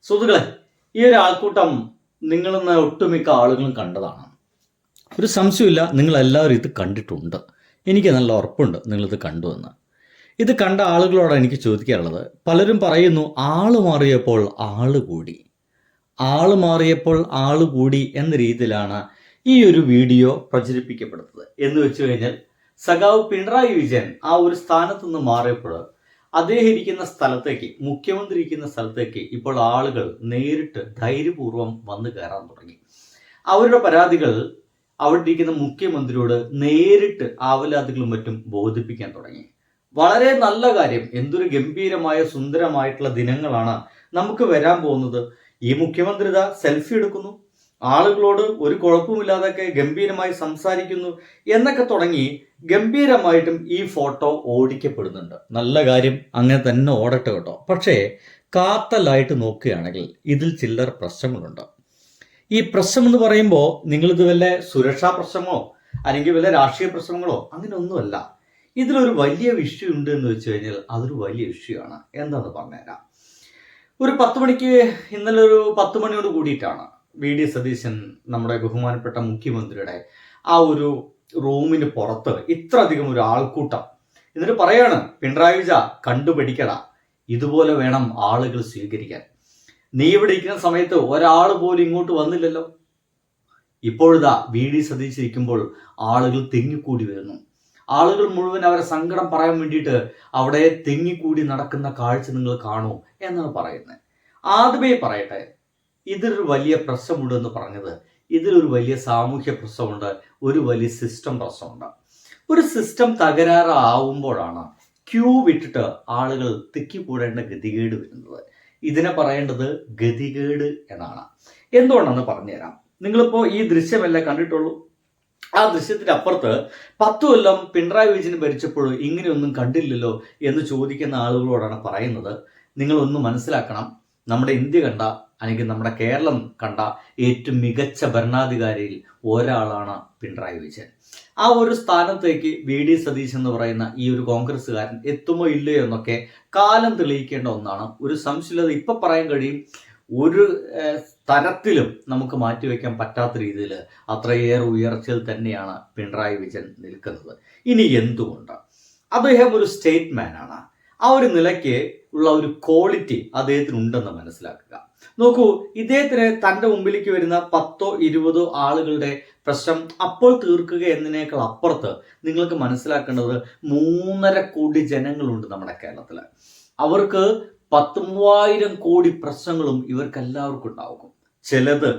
സുഹൃത്തുക്കളെ, ഈ ഒരു ആൾക്കൂട്ടം നിങ്ങളിന്ന് ഒട്ടുമിക്ക ആളുകളും കണ്ടതാണ്. ഒരു സംശയമില്ല, നിങ്ങളെല്ലാവരും ഇത് കണ്ടിട്ടുണ്ട്. എനിക്ക് നല്ല ഉറപ്പുണ്ട് നിങ്ങളിത് കണ്ടുവെന്ന്. ഇത് കണ്ട ആളുകളോടാണ് എനിക്ക് ചോദിക്കാനുള്ളത്. പലരും പറയുന്നു ആള് മാറിയപ്പോൾ ആള് കൂടി, ആള് മാറിയപ്പോൾ ആള് കൂടി എന്ന രീതിയിലാണ് ഈ ഒരു വീഡിയോ പ്രചരിപ്പിക്കപ്പെടുന്നത്. എന്ന് വെച്ച് കഴിഞ്ഞാൽ സഖാവ് പിണറായി വിജയൻ ആ ഒരു സ്ഥാനത്ത് നിന്ന് മാറിയപ്പോൾ അദ്ദേഹം ഇരിക്കുന്ന സ്ഥലത്തേക്ക്, മുഖ്യമന്ത്രി ഇരിക്കുന്ന സ്ഥലത്തേക്ക് ഇപ്പോൾ ആളുകൾ നേരിട്ട് ധൈര്യപൂർവ്വം വന്നു കയറാൻ തുടങ്ങി. അവരുടെ പരാതികൾ അവിടെ ഇരിക്കുന്ന മുഖ്യമന്ത്രിയോട് നേരിട്ട് ആവലാതികളും മറ്റും ബോധിപ്പിക്കാൻ തുടങ്ങി. വളരെ നല്ല കാര്യം. എന്തൊരു ഗംഭീരമായ സുന്ദരമായിട്ടുള്ള ദിനങ്ങളാണ് നമുക്ക് വരാൻ പോകുന്നത്. ഈ മുഖ്യമന്ത്രി ഇതാ സെൽഫി എടുക്കുന്നു, ആളുകളോട് ഒരു കുഴപ്പമില്ലാതൊക്കെ ഗംഭീരമായി സംസാരിക്കുന്നു എന്നൊക്കെ തുടങ്ങി ഗംഭീരമായിട്ടും ഈ ഫോട്ടോ ഓടിക്കപ്പെടുന്നുണ്ട്. നല്ല കാര്യം, അങ്ങനെ തന്നെ ഓടട്ടെ കേട്ടോ. പക്ഷേ കാത്തലായിട്ട് നോക്കുകയാണെങ്കിൽ ഇതിൽ ചില്ലറ പ്രശ്നങ്ങളുണ്ട്. ഈ പ്രശ്നം എന്ന് പറയുമ്പോൾ നിങ്ങളിത് വല്ല സുരക്ഷാ പ്രശ്നമോ അല്ലെങ്കിൽ വല്ല രാഷ്ട്രീയ പ്രശ്നങ്ങളോ അങ്ങനെ ഒന്നുമല്ല. ഇതിലൊരു വലിയ ഇഷ്യൂ ഉണ്ട് എന്ന് വെച്ച് കഴിഞ്ഞാൽ അതൊരു വലിയ ഇഷ്യൂ ആണ്. എന്താണെന്ന് പറഞ്ഞുതരാം. ഒരു 10 മണിക്ക്, ഇന്നലെ ഒരു 10 മണിയോട് കൂടിയിട്ടാണ് വി.ഡി. സതീശൻ, നമ്മുടെ ബഹുമാനപ്പെട്ട മുഖ്യമന്ത്രിയുടെ ആ ഒരു റൂമിന് പുറത്ത് ഇത്രയധികം ഒരു ആൾക്കൂട്ടം. എന്നിട്ട് പറയാണ്, പിണറായി വിജയ കണ്ടുപിടിക്കടാ, ഇതുപോലെ വേണം ആളുകൾ സ്വീകരിക്കാൻ. നീ ഇവിടെ ഇരിക്കുന്ന സമയത്ത് ഒരാൾ പോലും ഇങ്ങോട്ട് വന്നില്ലല്ലോ. ഇപ്പോഴിതാ വി.ഡി. സതീശൻ ഇരിക്കുമ്പോൾ ആളുകൾ തിങ്ങിക്കൂടി വരുന്നു. ആളുകൾ മുഴുവൻ അവരെ സങ്കടം പറയാൻ വേണ്ടിയിട്ട് അവിടെ തിങ്ങിക്കൂടി നടക്കുന്ന കാഴ്ച നിങ്ങൾ കാണൂ എന്നാണ് പറയുന്നത്. ആദ്യമേ പറയട്ടെ, ഇതിലൊരു വലിയ പ്രശ്നമുണ്ടെന്ന് പറഞ്ഞത്, ഇതിലൊരു വലിയ സാമൂഹ്യ പ്രശ്നമുണ്ട്, ഒരു വലിയ സിസ്റ്റം പ്രശ്നമുണ്ട്. ഒരു സിസ്റ്റം തകരാറാവുമ്പോഴാണ് ക്യൂ വിട്ടിട്ട് ആളുകൾ തിക്കിക്കൂടേണ്ട ഗതികേട് വരുന്നത്. ഇതിനെ പറയേണ്ടത് ഗതികേട് എന്നാണ്. എന്തുകൊണ്ടാണെന്ന് പറഞ്ഞുതരാം. നിങ്ങളിപ്പോൾ ഈ ദൃശ്യമല്ലേ കണ്ടിട്ടുള്ളൂ. ആ ദൃശ്യത്തിന്റെ അപ്പുറത്ത് 10 കൊല്ലം പിണറായി വിജയൻ ഭരിച്ചപ്പോൾ ഇങ്ങനെയൊന്നും കണ്ടില്ലല്ലോ എന്ന് ചോദിക്കുന്ന ആളുകളോടാണ് പറയുന്നത്, നിങ്ങളൊന്ന് മനസ്സിലാക്കണം, നമ്മുടെ ഇന്ത്യ കണ്ട, അല്ലെങ്കിൽ നമ്മുടെ കേരളം കണ്ട ഏറ്റവും മികച്ച ഭരണാധികാരിയിൽ ഒരാളാണ് പിണറായി വിജയൻ. ആ ഒരു സ്ഥാനത്തേക്ക് വി.ഡി. സതീശൻ എന്ന് പറയുന്ന ഈ ഒരു കോൺഗ്രസ്സുകാരൻ എത്തുമോ ഇല്ലയോ എന്നൊക്കെ കാലം തെളിയിക്കേണ്ട ഒന്നാണ്. ഒരു സംശയമില്ലാതെ ഇപ്പൊ പറയാൻ കഴിയും, ഒരു തരത്തിലും നമുക്ക് മാറ്റിവെക്കാൻ പറ്റാത്ത രീതിയിൽ അത്രയേറെ ഉയർച്ചയിൽ തന്നെയാണ് പിണറായി വിജയൻ നിൽക്കുന്നത്. ഇനി എന്തുകൊണ്ട്? അദ്ദേഹം ഒരു സ്റ്റേറ്റ്മാൻ ആണ്. ആ ഒരു നിലയ്ക്ക് ഉള്ള ഒരു ക്വാളിറ്റി അദ്ദേഹത്തിന് ഉണ്ടെന്ന് മനസ്സിലാക്കുക. നോക്കൂ, ഇദ്ദേഹത്തിന് തൻ്റെ മുമ്പിലേക്ക് വരുന്ന 10 20 ആളുകളുടെ പ്രശ്നം അപ്പോൾ തീർക്കുക എന്നതിനേക്കാൾ അപ്പുറത്ത് നിങ്ങൾക്ക് മനസ്സിലാക്കേണ്ടത് 3.5 കോടി ജനങ്ങളുണ്ട് നമ്മുടെ കേരളത്തിൽ. അവർക്ക് 10,000 കോടി പ്രശ്നങ്ങളും ഇവർക്കെല്ലാവർക്കും ഉണ്ടാകും. ചിലത്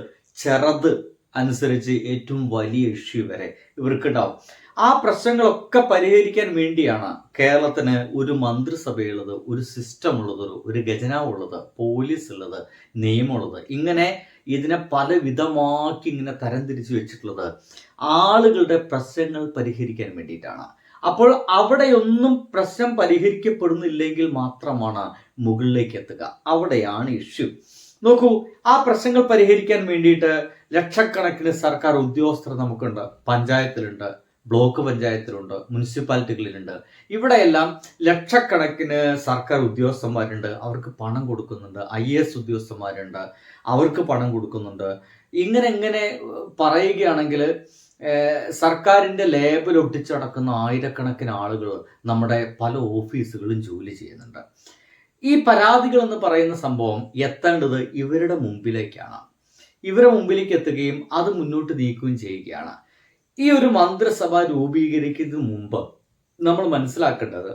ചെറുത് അനുസരിച്ച് ഏറ്റവും വലിയ ഇഷ്യൂ വരെ ഇവർക്കുണ്ടാവും. ആ പ്രശ്നങ്ങളൊക്കെ പരിഹരിക്കാൻ വേണ്ടിയാണ് കേരളത്തിന് ഒരു മന്ത്രിസഭയുള്ളത്, ഒരു സിസ്റ്റം ഉള്ളത്, ഒരു ഖജനാവ് ഉള്ളത്, പോലീസ് ഉള്ളത്, നിയമമുള്ളത്. ഇങ്ങനെ ഇതിനെ പല വിധമാക്കി ഇങ്ങനെ തരംതിരിച്ച് വെച്ചിട്ടുള്ളത് ആളുകളുടെ പ്രശ്നങ്ങൾ പരിഹരിക്കാൻ വേണ്ടിയിട്ടാണ്. അപ്പോൾ അവിടെയൊന്നും പ്രശ്നം പരിഹരിക്കപ്പെടുന്നില്ലെങ്കിൽ മാത്രമാണ് മുകളിലേക്ക് എത്തുക. അവിടെയാണ് ഇഷ്യൂ. നോക്കൂ, ആ പ്രശ്നങ്ങൾ പരിഹരിക്കാൻ വേണ്ടിയിട്ട് ലക്ഷക്കണക്കിന് സർക്കാർ ഉദ്യോഗസ്ഥർ നമുക്കുണ്ട്. പഞ്ചായത്തിലുണ്ട്, ബ്ലോക്ക് പഞ്ചായത്തിലുണ്ട്, മുനിസിപ്പാലിറ്റികളിലുണ്ട്. ഇവിടെയെല്ലാം ലക്ഷക്കണക്കിന് സർക്കാർ ഉദ്യോഗസ്ഥന്മാരുണ്ട്. അവർക്ക് പണം കൊടുക്കുന്നുണ്ട്. IAS ഉദ്യോഗസ്ഥന്മാരുണ്ട്, അവർക്ക് പണം കൊടുക്കുന്നുണ്ട്. ഇങ്ങനെ പറയുകയാണെങ്കിൽ സർക്കാരിൻ്റെ ലേബൽ ഒട്ടിച്ചടക്കുന്ന ആയിരക്കണക്കിന് ആളുകൾ നമ്മുടെ പല ഓഫീസുകളും ജോലി ചെയ്യുന്നുണ്ട്. ഈ പരാതികൾ എന്ന് പറയുന്ന സംഭവം എത്തേണ്ടത് ഇവരുടെ മുമ്പിലേക്കാണ്. ഇവരുടെ മുമ്പിലേക്ക് എത്തുകയും അത് മുന്നോട്ട് നീക്കുകയും ചെയ്യുകയാണ്. ഈ ഒരു മന്ത്രിസഭ രൂപീകരിക്കുന്നതിന് മുമ്പ് നമ്മൾ മനസ്സിലാക്കേണ്ടത്,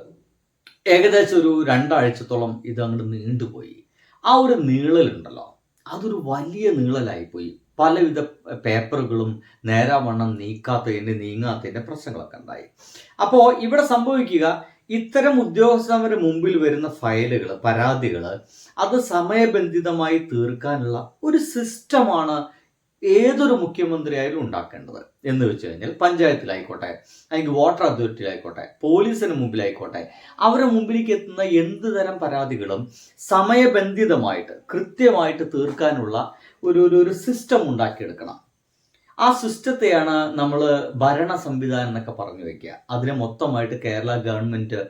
ഏകദേശം ഒരു 2 ആഴ്ചത്തോളം ഇത് അങ്ങോട്ട് നീണ്ടുപോയി. ആ ഒരു നീളലുണ്ടല്ലോ, അതൊരു വലിയ നീളലായിപ്പോയി. പലവിധ പേപ്പറുകളും നേരാവണ്ണം നീങ്ങാത്തതിൻ്റെ പ്രശ്നങ്ങളൊക്കെ ഉണ്ടായി. അപ്പോൾ ഇവിടെ സംഭവിക്കുക, ഇത്തരം ഉദ്യോഗസ്ഥരുടെ മുമ്പിൽ വരുന്ന ഫയലുകൾ, പരാതികൾ, അത് സമയബന്ധിതമായി തീർക്കാനുള്ള ഒരു സിസ്റ്റമാണ് ഏതൊരു മുഖ്യമന്ത്രിയായാലും ഉണ്ടാക്കേണ്ടത്. എന്ന് വെച്ച് കഴിഞ്ഞാൽ പഞ്ചായത്തിലായിക്കോട്ടെ, അല്ലെങ്കിൽ വാട്ടർ അതോറിറ്റിയിലായിക്കോട്ടെ, പോലീസിന് മുമ്പിലായിക്കോട്ടെ, അവരുടെ മുമ്പിലേക്ക് എത്തുന്ന എന്ത് തരം പരാതികളും സമയബന്ധിതമായിട്ട് കൃത്യമായിട്ട് തീർക്കാനുള്ള ഒരു സിസ്റ്റം ഉണ്ടാക്കിയെടുക്കണം. ആ സിസ്റ്റത്തെയാണ് നമ്മൾ ഭരണ സംവിധാനം എന്നൊക്കെ പറഞ്ഞു വയ്ക്കുക. അതിനെ മൊത്തമായിട്ട് കേരള ഗവൺമെൻറ്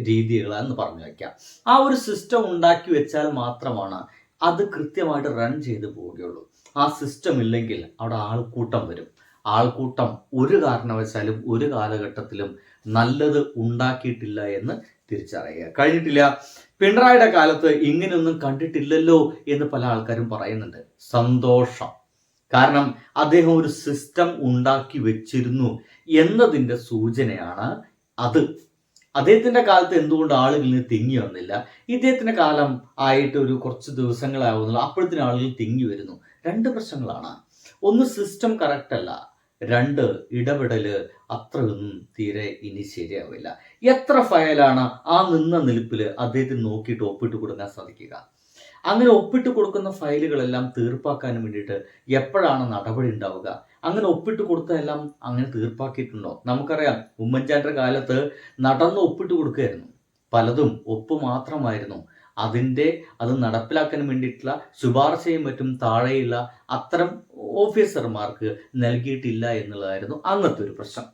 രീതികളെന്ന് പറഞ്ഞു വയ്ക്കുക. ആ ഒരു സിസ്റ്റം ഉണ്ടാക്കി വെച്ചാൽ മാത്രമാണ് അത് കൃത്യമായിട്ട് റൺ ചെയ്ത് പോവുകയുള്ളൂ. ആ സിസ്റ്റം ഇല്ലെങ്കിൽ അവിടെ ആൾക്കൂട്ടം വരും. ആൾക്കൂട്ടം ഒരു കാരണവശാലും ഒരു കാലഘട്ടത്തിലും നല്ലത് ഉണ്ടാക്കിയിട്ടില്ല എന്ന് തിരിച്ചറിയുക. കഴിഞ്ഞിട്ടില്ല. പിണറായിയുടെ കാലത്ത് ഇങ്ങനെയൊന്നും കണ്ടിട്ടില്ലല്ലോ എന്ന് പല ആൾക്കാരും പറയുന്നുണ്ട്. സന്തോഷം. കാരണം അദ്ദേഹം ഒരു സിസ്റ്റം ഉണ്ടാക്കി വെച്ചിരുന്നു എന്നതിൻ്റെ സൂചനയാണ് അത്. അദ്ദേഹത്തിന്റെ കാലത്ത് എന്തുകൊണ്ട് ആളുകളിൽ തിങ്ങി വന്നില്ല? ഇദ്ദേഹത്തിന്റെ കാലം ആയിട്ട് ഒരു കുറച്ച് ദിവസങ്ങളാവുന്നില്ല, അപ്പോഴത്തേനും ആളുകൾ തിങ്ങി വരുന്നു. രണ്ട് പ്രശ്നങ്ങളാണ്. ഒന്ന്, സിസ്റ്റം കറക്റ്റ് അല്ല. രണ്ട്, ഇടപെടല് അത്രയൊന്നും തീരെ ഇനി ശരിയാവില്ല. എത്ര ഫയലാണ് ആ നിന്ന നിൽപ്പിൽ അദ്ദേഹത്തിന് നോക്കിയിട്ട് ഒപ്പിട്ട് കൊടുക്കാൻ സാധിക്കുക? അങ്ങനെ ഒപ്പിട്ട് കൊടുക്കുന്ന ഫയലുകളെല്ലാം തീർപ്പാക്കാൻ വേണ്ടിയിട്ട് എപ്പോഴാണ് നടപടി ഉണ്ടാവുക? അങ്ങനെ ഒപ്പിട്ട് കൊടുത്തതെല്ലാം അങ്ങനെ തീർപ്പാക്കിയിട്ടുണ്ടോ? നമുക്കറിയാം, ഉമ്മൻചാണ്ടിയുടെ കാലത്ത് നടന്ന് ഒപ്പിട്ട് കൊടുക്കുകയായിരുന്നു. പലതും ഒപ്പ് മാത്രമായിരുന്നു. അത് നടപ്പിലാക്കാൻ വേണ്ടിയിട്ടുള്ള ശുപാർശയും മറ്റും താഴെയുള്ള അത്തരം ഓഫീസർമാർക്ക് നൽകിയിട്ടില്ല എന്നുള്ളതായിരുന്നു അന്നത്തെ ഒരു പ്രശ്നം.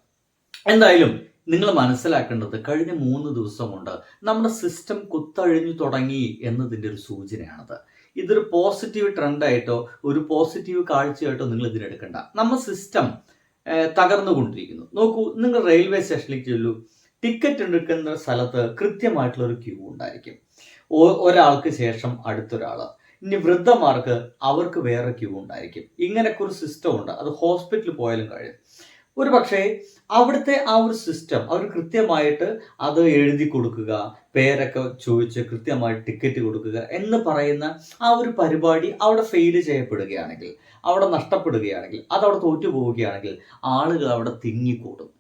എന്തായാലും നിങ്ങൾ മനസ്സിലാക്കേണ്ടത്, കഴിഞ്ഞ 3 ദിവസം കൊണ്ട് നമ്മുടെ സിസ്റ്റം കുത്തഴിഞ്ഞു തുടങ്ങി എന്നതിൻ്റെ ഒരു സൂചനയാണത്. ഇതൊരു പോസിറ്റീവ് ട്രെൻഡായിട്ടോ ഒരു പോസിറ്റീവ് കാഴ്ചയായിട്ടോ നിങ്ങൾ ഇതിനെടുക്കണ്ട. നമ്മുടെ സിസ്റ്റം തകർന്നുകൊണ്ടിരിക്കുന്നു. നോക്കൂ, നിങ്ങൾ റെയിൽവേ സ്റ്റേഷനിലേക്ക് ചെല്ലൂ. ടിക്കറ്റ് എടുക്കുന്ന സ്ഥലത്ത് കൃത്യമായിട്ടുള്ള ഒരു ക്യൂ ഉണ്ടായിരിക്കും. ഒരാൾക്ക് ശേഷം അടുത്തൊരാൾ. ഇനി വൃദ്ധന്മാർക്ക് അവർക്ക് വേറെ ക്യൂ ഉണ്ടായിരിക്കും. ഇങ്ങനെയൊക്കെ ഒരു സിസ്റ്റം ഉണ്ട്. അത് ഹോസ്പിറ്റലിൽ പോയാലും കഴിയും. ഒരു പക്ഷേ അവിടുത്തെ ആ ഒരു സിസ്റ്റം അവർ കൃത്യമായിട്ട് അത് എഴുതി കൊടുക്കുക, പേരൊക്കെ ചോദിച്ച് കൃത്യമായിട്ട് ടിക്കറ്റ് കൊടുക്കുക എന്ന് പറയുന്ന ആ ഒരു പരിപാടി അവിടെ ഫെയിൽ ചെയ്യപ്പെടുകയാണെങ്കിൽ, അവിടെ നഷ്ടപ്പെടുകയാണെങ്കിൽ, അതവിടെ തോറ്റു പോവുകയാണെങ്കിൽ ആളുകൾ അവിടെ തിങ്ങിക്കൂടും.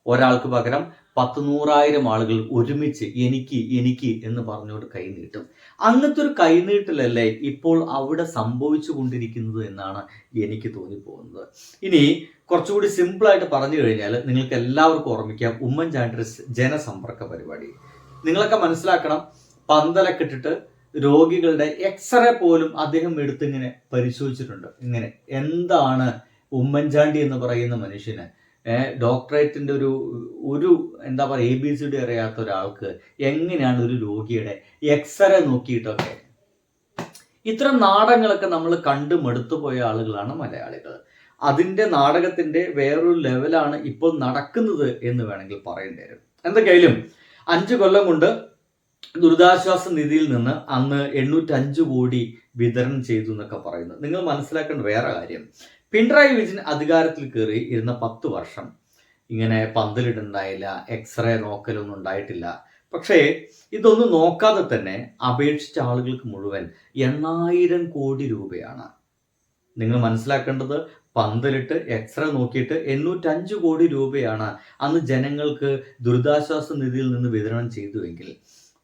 ഒരാൾക്ക് പകരം 100,000 ആളുകൾ ഒരുമിച്ച് എനിക്ക് എന്ന് പറഞ്ഞുകൊണ്ട് കൈനീട്ടും. അങ്ങനത്തെ ഒരു കൈനീട്ടലല്ലേ ഇപ്പോൾ അവിടെ സംഭവിച്ചു കൊണ്ടിരിക്കുന്നത് എന്നാണ് എനിക്ക് തോന്നിപ്പോകുന്നത്. ഇനി കുറച്ചുകൂടി സിമ്പിളായിട്ട് പറഞ്ഞു കഴിഞ്ഞാൽ നിങ്ങൾക്ക് എല്ലാവർക്കും ഓർമ്മിക്കാം ഉമ്മൻചാണ്ടിയുടെ ജനസമ്പർക്ക പരിപാടി. നിങ്ങളൊക്കെ മനസ്സിലാക്കണം, പന്തലൊക്കെ ഇട്ടിട്ട് രോഗികളുടെ എക്സ്റേ പോലും അദ്ദേഹം എടുത്തിങ്ങനെ പരിശോധിച്ചിട്ടുണ്ട്. ഇങ്ങനെ എന്താണ് ഉമ്മൻചാണ്ടി എന്ന് പറയുന്ന മനുഷ്യന് ഡോക്ടറേറ്റിന്റെ ഒരു എന്താ പറയുക ABCD അറിയാത്ത ഒരാൾക്ക് എങ്ങനെയാണ് ഒരു രോഗിയുടെ എക്സ്റേ നോക്കിയിട്ടൊക്കെ? ഇത്തരം നാടകങ്ങളൊക്കെ നമ്മൾ കണ്ടു മടുത്തുപോയ ആളുകളാണ് മലയാളികൾ. അതിന്റെ നാടകത്തിന്റെ വേറൊരു ലെവലാണ് ഇപ്പോൾ നടക്കുന്നത് എന്ന് വേണമെങ്കിൽ പറയേണ്ടി വരും. എന്തൊക്കെയായാലും 5 കൊല്ലം കൊണ്ട് ദുരിതാശ്വാസ നിധിയിൽ നിന്ന് അന്ന് 805 കോടി വിതരണം ചെയ്തു എന്നൊക്കെ പറയുന്നത്. നിങ്ങൾ മനസ്സിലാക്കേണ്ട വേറെ കാര്യം, പിണറായി വിജയൻ അധികാരത്തിൽ കയറി ഇരുന്ന 10 വർഷം ഇങ്ങനെ പന്തലിടുണ്ടായില്ല, എക്സ്റേ നോക്കലൊന്നും ഉണ്ടായിട്ടില്ല. പക്ഷേ ഇതൊന്നും നോക്കാതെ തന്നെ അപേക്ഷിച്ച ആളുകൾക്ക് മുഴുവൻ 8,000 കോടി രൂപയാണ്. നിങ്ങൾ മനസ്സിലാക്കേണ്ടത്, പന്തലിട്ട് എക്സ്റേ നോക്കിയിട്ട് 805 കോടി രൂപയാണ് അന്ന് ജനങ്ങൾക്ക് ദുരിതാശ്വാസ നിധിയിൽ നിന്ന് വിതരണം ചെയ്തുവെങ്കിൽ,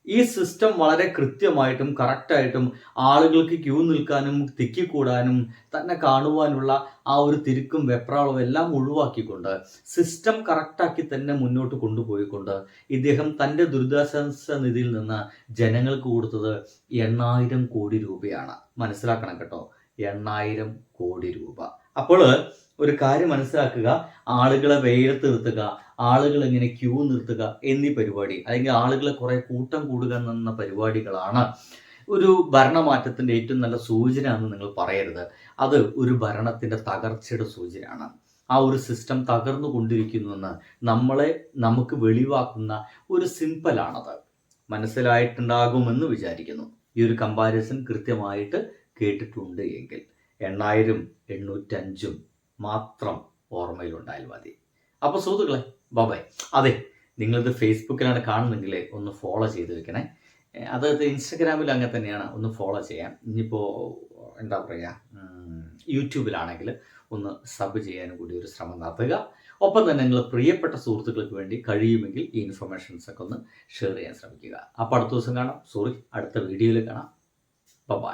ഈ സിസ്റ്റം വളരെ കൃത്യമായിട്ടും കറക്റ്റായിട്ടും ആളുകൾക്ക് ക്യൂ നിൽക്കാനും തിക്കിക്കൂടാനും തന്നെ കാണുവാനുള്ള ആ ഒരു തിരുക്കും വെപ്രാളവും എല്ലാം ഒഴിവാക്കിക്കൊണ്ട് സിസ്റ്റം കറക്റ്റാക്കി തന്നെ മുന്നോട്ട് കൊണ്ടുപോയിക്കൊണ്ട് ഇദ്ദേഹം തൻ്റെ ദുരിതാശ്വാസ നിധിയിൽ നിന്ന് ജനങ്ങൾക്ക് കൊടുത്തത് 8,000 കോടി രൂപയാണ്. മനസ്സിലാക്കണം കേട്ടോ, 8,000 കോടി രൂപ. അപ്പോൾ ഒരു കാര്യം മനസ്സിലാക്കുക, ആളുകളെ വെയിലത്ത് നിർത്തുക, ആളുകൾ ഇങ്ങനെ ക്യൂ നിർത്തുക എന്നീ പരിപാടി, അല്ലെങ്കിൽ ആളുകളെ കുറെ കൂട്ടം കൂടുക എന്ന പരിപാടികളാണ് ഒരു ഭരണമാറ്റത്തിന്റെ ഏറ്റവും നല്ല സൂചന എന്ന് നിങ്ങൾ പറയരുത്. അത് ഒരു ഭരണത്തിന്റെ തകർച്ചയുടെ സൂചനയാണ്. ആ ഒരു സിസ്റ്റം തകർന്നു കൊണ്ടിരിക്കുന്നുവെന്ന് നമുക്ക് വെളിവാക്കുന്ന ഒരു സിമ്പലാണത്. മനസ്സിലായിട്ടുണ്ടാകുമെന്ന് വിചാരിക്കുന്നു. ഈ ഒരു കമ്പാരിസൺ കൃത്യമായിട്ട് കേട്ടിട്ടുണ്ട് എങ്കിൽ 8,000 805 മാത്രം ഓർമ്മയിലുണ്ടായാൽ മതി. അപ്പോൾ സുഹൃത്തുക്കളെ, ബൈ. അതെ, നിങ്ങളിത് ഫേസ്ബുക്കിലാണ് കാണുന്നെങ്കിൽ ഒന്ന് ഫോളോ ചെയ്ത് വെക്കണേ. അതായത് ഇൻസ്റ്റഗ്രാമിൽ അങ്ങനെ തന്നെയാണ്, ഒന്ന് ഫോളോ ചെയ്യാം. ഇനിയിപ്പോൾ എന്താ പറയുക, യൂട്യൂബിലാണെങ്കിൽ ഒന്ന് സബ് ചെയ്യാനും കൂടി ഒരു ശ്രമം നടത്തുക. ഒപ്പം തന്നെ നിങ്ങൾ പ്രിയപ്പെട്ട സുഹൃത്തുക്കൾക്ക് വേണ്ടി കഴിയുമെങ്കിൽ ഈ ഇൻഫർമേഷൻസ് ഒക്കെ ഒന്ന് ഷെയർ ചെയ്യാൻ ശ്രമിക്കുക. അപ്പോൾ അടുത്ത ദിവസം കാണാം. അടുത്ത വീഡിയോയിൽ കാണാം. ബൈ.